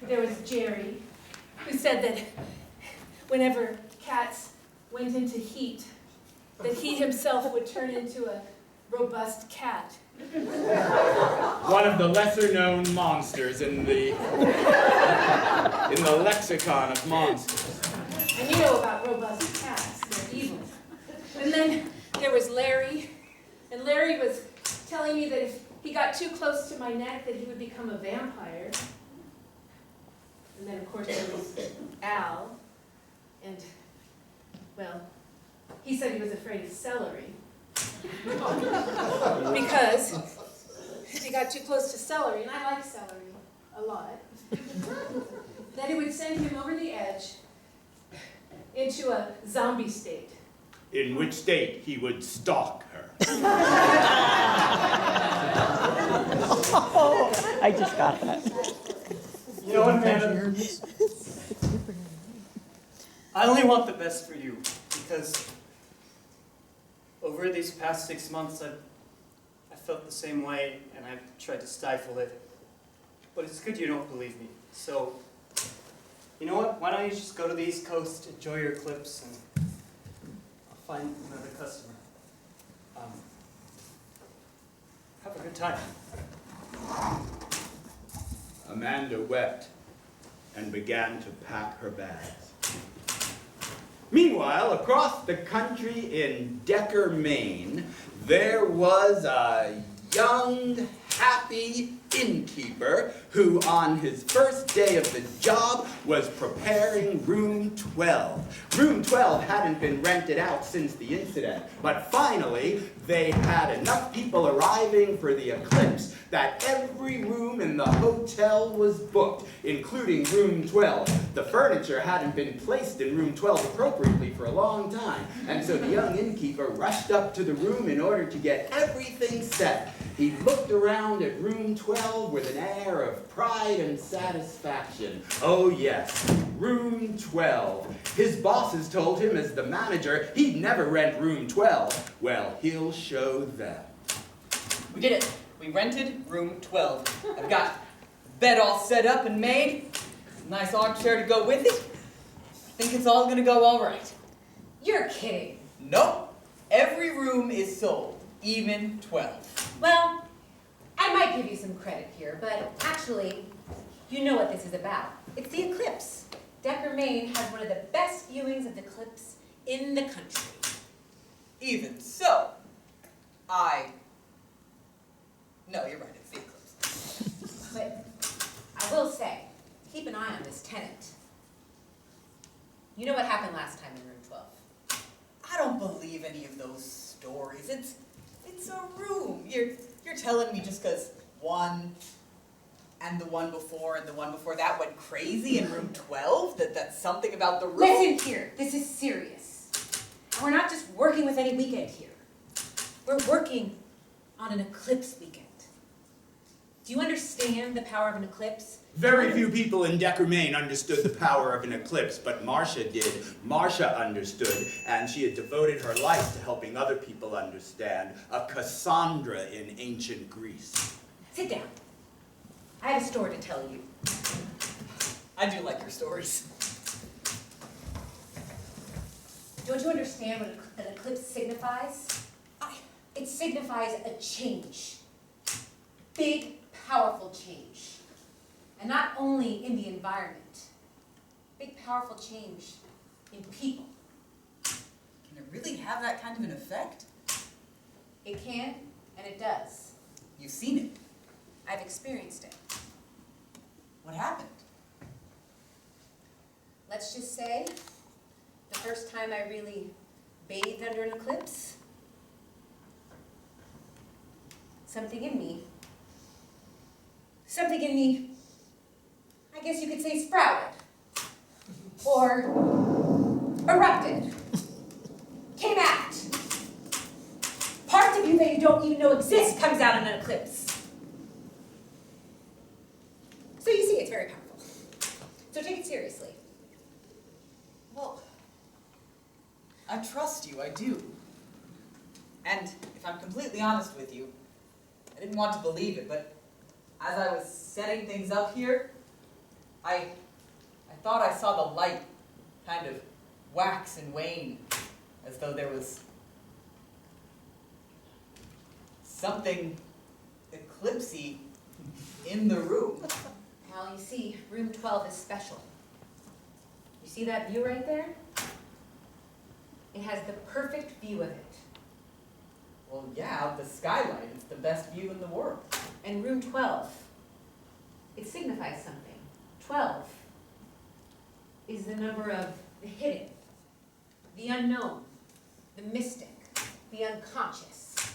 there was Jerry, who said that whenever cats went into heat, that he himself would turn into a robust cat. One of the lesser-known monsters in the lexicon of monsters. And you know about robust cats, they're evil. And then there was Larry, and Larry was telling me that if he got too close to my neck that he would become a vampire. And then of course there was Al, and well, he said he was afraid of celery. Because if he got too close to celery, and I like celery a lot, then it would send him over the edge into a zombie state. In which state he would stalk her. I just got that. You know what, Amanda? I only want the best for you, because over these past 6 months, I felt the same way, and I've tried to stifle it. But it's good you don't believe me. So, you know what? Why don't you just go to the East Coast, enjoy your eclipse, and I'll find another customer. Have a good time. Amanda wept and began to pack her bags. Meanwhile, across the country in Decker, Maine, there was a young, happy innkeeper who, on his first day of the job, was preparing room 12. Room 12 hadn't been rented out since the incident, but finally, they had enough people arriving for the eclipse that every room in the hotel was booked, including room 12. The furniture hadn't been placed in room 12 appropriately for a long time, and so the young innkeeper rushed up to the room in order to get everything set. He looked around at room 12 with an air of pride and satisfaction. Oh yes, room 12. His bosses told him as the manager he'd never rent room 12. Well, he'll show them. We did it. We rented room 12. I've got the bed all set up and made. A nice armchair to go with it. I think it's all gonna go all right. You're kidding. Nope. Every room is sold, even 12. Well, I might give you some credit here, but actually, you know what this is about. It's the eclipse. Decker, Maine has one of the best viewings of the eclipse in the country. Even so, No, you're right, it's the eclipse. But I will say, keep an eye on this tenant. You know what happened last time in room 12? I don't believe any of those stories. It's a room. You're telling me just because one and the one before and the one before that went crazy in room 12, that's something about the room? Listen here, this is serious. And we're not just working with any weekend here. We're working on an eclipse weekend. Do you understand the power of an eclipse? Very few people in Decker, Maine understood the power of an eclipse, but Marcia did. Marcia understood, and she had devoted her life to helping other people understand. A Cassandra in ancient Greece. Sit down. I have a story to tell you. I do like your stories. Don't you understand what an eclipse signifies? It signifies a change. Big, powerful change. And not only in the environment. Big, powerful change in people. Can it really have that kind of an effect? It can, and it does. You've seen it. I've experienced it. What happened? Let's just say, the first time I really bathed under an eclipse, something in me, I guess you could say sprouted, or erupted, came out. Parts of you that you don't even know exist comes out in an eclipse. So you see, it's very powerful. So take it seriously. Well, I trust you, I do. And if I'm completely honest with you, I didn't want to believe it, but as I was setting things up here, I thought I saw the light kind of wax and wane, as though there was something eclipsey in the room. Al, you see, room 12 is special. You see that view right there? It has the perfect view of it. Well, yeah, out the skylight. It's the best view in the world. And room 12, it signifies something. 12 is the number of the hidden, the unknown, the mystic, the unconscious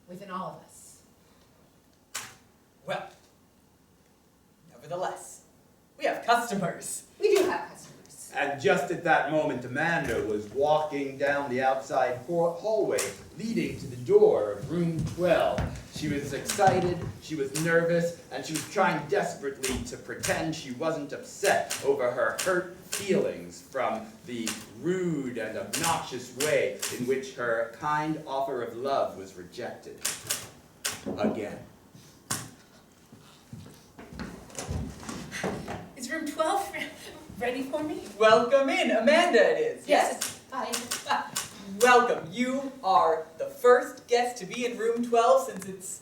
within all of us. Well, nevertheless, we have customers. We do have customers. And just at that moment, Amanda was walking down the outside hallway leading to the door of room 12. She was excited, she was nervous, and she was trying desperately to pretend she wasn't upset over her hurt feelings from the rude and obnoxious way in which her kind offer of love was rejected. Again. Is room 12 ready for me? Welcome in, Amanda it is. Yes. Hi. Welcome. You are the first guest to be in room 12 since it's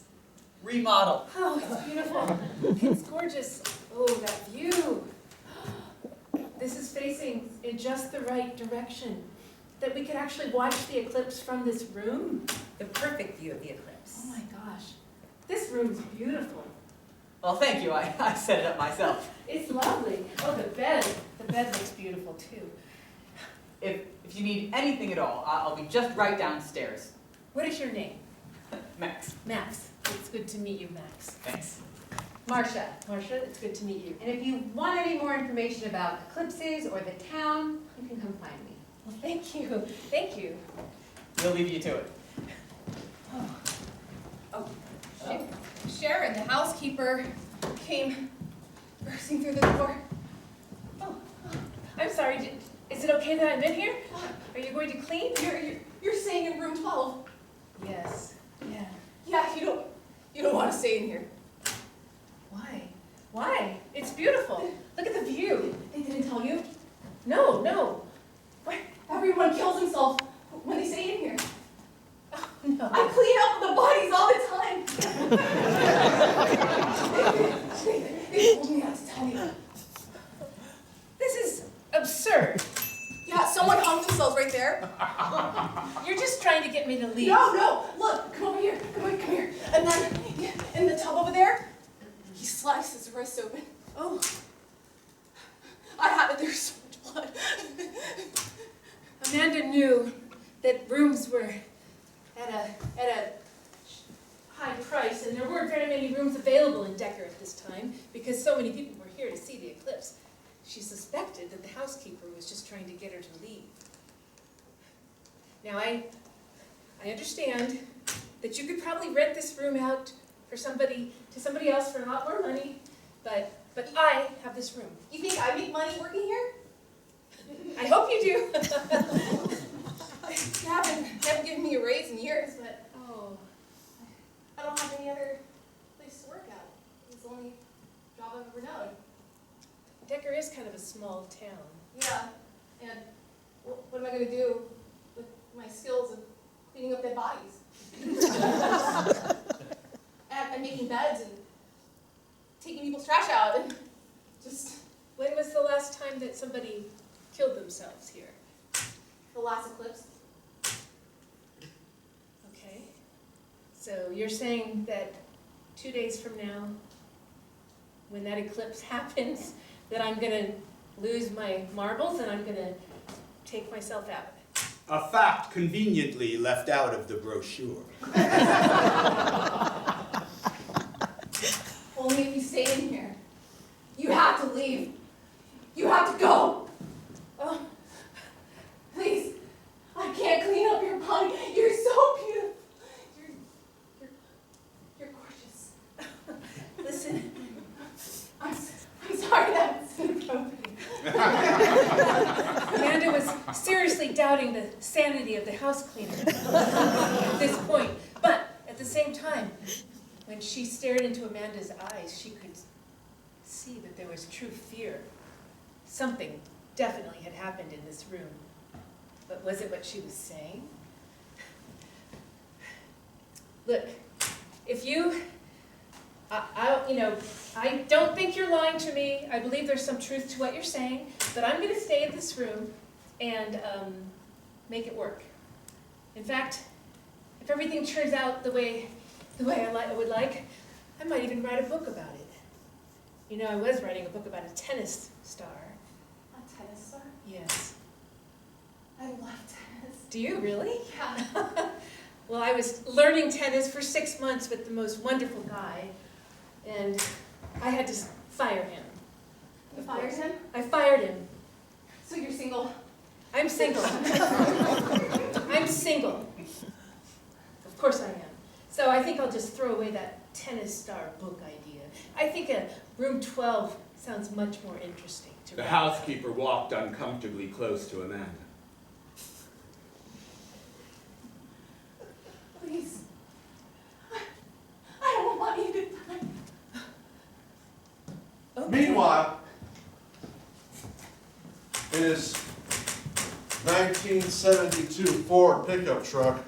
remodeled. Oh, it's beautiful. It's gorgeous. Oh, that view. This is facing in just the right direction. That we could actually watch the eclipse from this room. The perfect view of the eclipse. Oh my gosh. This room's beautiful. Well, thank you. I set it up myself. It's lovely. Oh, the bed. The bed looks beautiful too. If you need anything at all, I'll be just right downstairs. What is your name? Max. Max. It's good to meet you, Max. Thanks. Marcia. Marcia, it's good to meet you. And if you want any more information about eclipses or the town, you can come find me. Well, thank you. Thank you. We'll leave you to it. Sharon, the housekeeper, came bursting through the door. Oh, I'm sorry. Is it okay that I'm in here? Are you going to clean? You're staying in room 12. Yes. Yeah. Yeah, you don't want to stay in here. Why? Why? It's beautiful. Look at the view. They didn't tell you? No, no. Everyone kills himself when they stay in here. Oh, no. I clean up the bodies all the time. They told me not to tell you. This is absurd. Yeah, someone hung themselves right there. You're just trying to get me to leave. No, look, come over here, come here. And then, in the tub over there, he sliced his wrist open. Oh, There's so much blood. Amanda knew that rooms were at a high price, and there weren't very many rooms available in Decker at this time because so many people were here to see the eclipse. She suspected that the housekeeper was just trying to get her to leave. Now, I understand that you could probably rent this room out to somebody else for a lot more money, but I have this room. You think I make money working here? I hope you do. You haven't given me a raise in years, but I don't have any other place to work at. It's the only job I've ever done. Decker is kind of a small town. Yeah, and what am I going to do with my skills of cleaning up dead bodies? and making beds and taking people's trash out and just When was the last time that somebody killed themselves here? the last eclipse. Okay. So you're saying that 2 days from now, when that eclipse happens, that I'm going to lose my marbles and I'm going to take myself out of it? A fact conveniently left out of the brochure. Only if you stay in here. You have to leave. You have to go. Oh, please. I can't clean up your body. You're so beautiful. You're gorgeous. Listen, I'm sorry that's inappropriate. Amanda was seriously doubting the sanity of the house cleaner at this point. But at the same time, when she stared into Amanda's eyes, she could see that there was true fear. Something definitely had happened in this room. But was it what she was saying? Look, if you, I don't think you're lying to me. I believe there's some truth to what you're saying, but I'm going to stay in this room and make it work. In fact, if everything turns out the way I would like, I might even write a book about it. You know, I was writing a book about a tennis star. A tennis star? Yes. I love tennis. Do you really? Yeah. Well, I was learning tennis for 6 months with the most wonderful guy, and I had to fire him. You fired him? I fired him. So you're single? I'm single. I'm single. Of course I am. So I think I'll just throw away that tennis star book idea. I think a room 12 sounds much more interesting to The write. housekeeper walked uncomfortably close to Amanda. Please. I don't want you to die. Okay. Meanwhile, in his 1972 Ford pickup truck,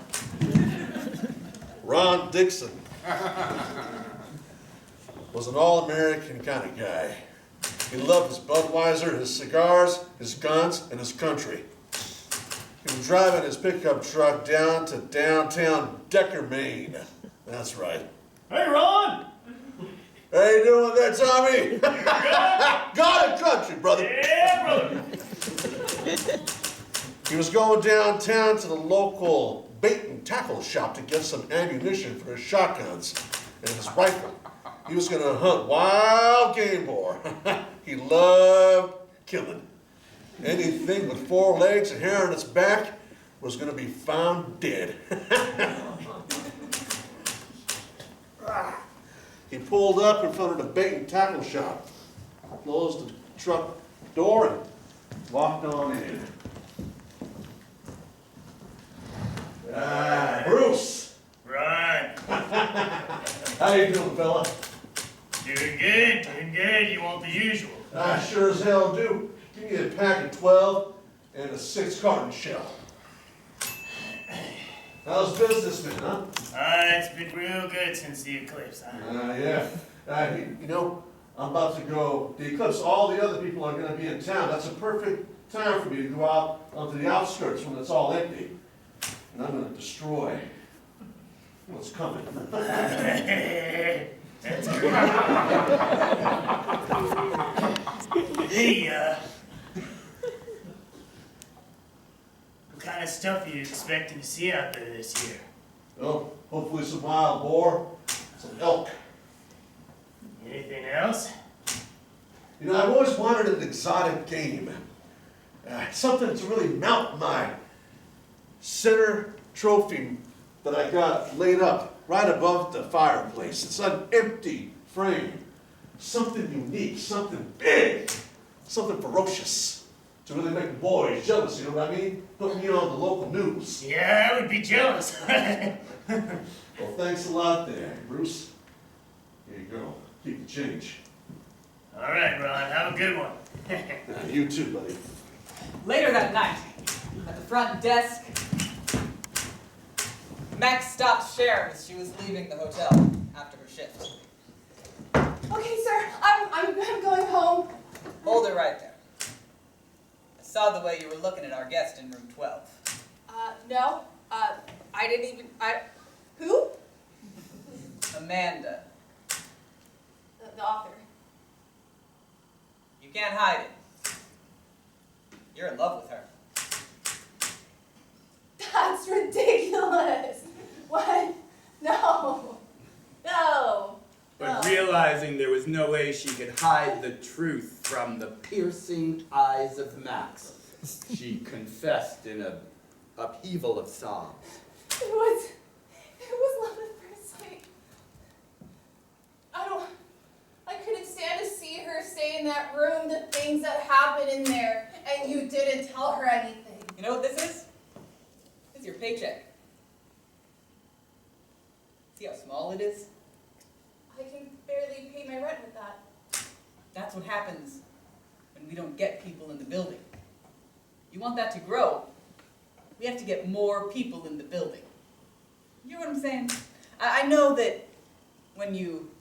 Ron Dixon was an all-American kind of guy. He loved his Budweiser, his cigars, his guns, and his country. He was driving his pickup truck down to downtown Decker, Maine. That's right. Hey, Ron! How you doing there, Tommy? God and country, brother. Yeah, brother! He was going downtown to the local bait and tackle shop to get some ammunition for his shotguns and his rifle. He was going to hunt wild game boar. He loved killing. Anything with 4 legs and hair on its back was going to be found dead. He pulled up in front of the bait and tackle shop, closed the truck door, and walked on in. Bruce! Right. How you doing, fella? Doing good, doing good. You want the usual. I sure as hell do. Give me a pack of 12 and a 6-carton shell. How's business been, huh? It's been real good since the eclipse, huh? Yeah. You know, I'm about to go the eclipse. All the other people are going to be in town. That's a perfect time for me to go out onto the outskirts when it's all empty. And I'm going to destroy what's coming. That's great. Hey, what kind of stuff are you expecting to see out there this year? Well, hopefully some wild boar, some elk. Anything else? You know, I've always wanted an exotic game. Something to really mount my center trophy that I got laid up right above the fireplace. It's an empty frame. Something unique, something big, something ferocious to really make the boys jealous, you know what I mean? Put me on the local news. Yeah, I would be jealous. Well, thanks a lot there, Bruce. Here you go. Keep the change. All right, Ron, have a good one. You too, buddy. Later that night, at the front desk, Max stopped Sharon as she was leaving the hotel after her shift. Okay, sir. I'm going home. Hold it right there. I saw the way you were looking at our guest in room 12. No. I didn't even. Who? Amanda. The author. You can't hide it. You're in love with her. That's ridiculous. What? No. No. But realizing there was no way she could hide the truth from the piercing eyes of Max, she confessed in an upheaval of sobs. It was love at first sight. I couldn't stand to see her stay in that room, the things that happened in there, and you didn't tell her anything. You know what this is? This is your paycheck. See how small it is? I can barely pay my rent with that. That's That's what happens when we don't get people in the building. You want that to grow, we have to get more people in the building. You know what I'm saying? I know that when you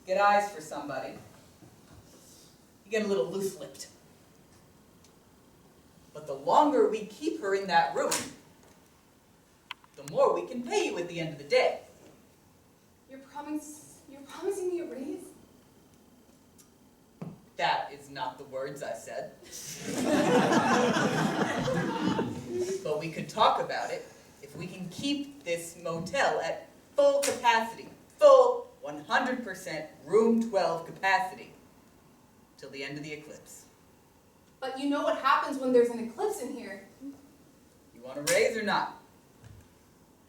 get eyes for somebody, you get a little loose-lipped. But the longer we keep her in that room, the more we can pay you at the end of the day. You're promising me a raise? That is not the words I said. But we could talk about it if we can keep this motel at full capacity, full 100% room 12 capacity, till the end of the eclipse. But you know what happens when there's an eclipse in here. You want a raise or not?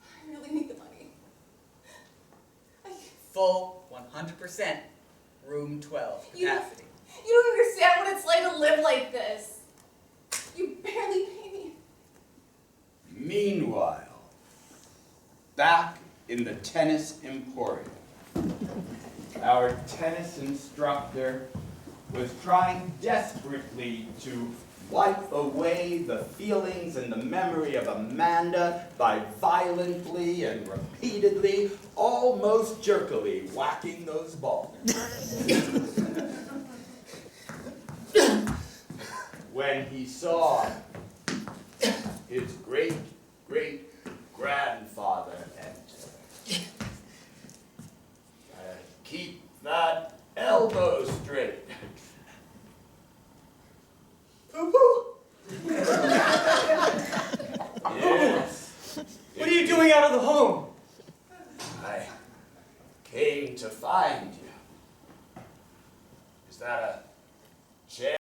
I really need the money. Full 100% room 12 capacity. You don't understand what it's like to live like this. You barely pay me. Meanwhile, back in the tennis emporium, our tennis instructor was trying desperately to wipe away the feelings and the memory of Amanda by violently and repeatedly, almost jerkily, whacking those balls. When he saw his great-great-grandfather enter. Keep that elbow straight. Poo-poo! Yes. What are you doing out of the home? I came to find you. Is that a chair?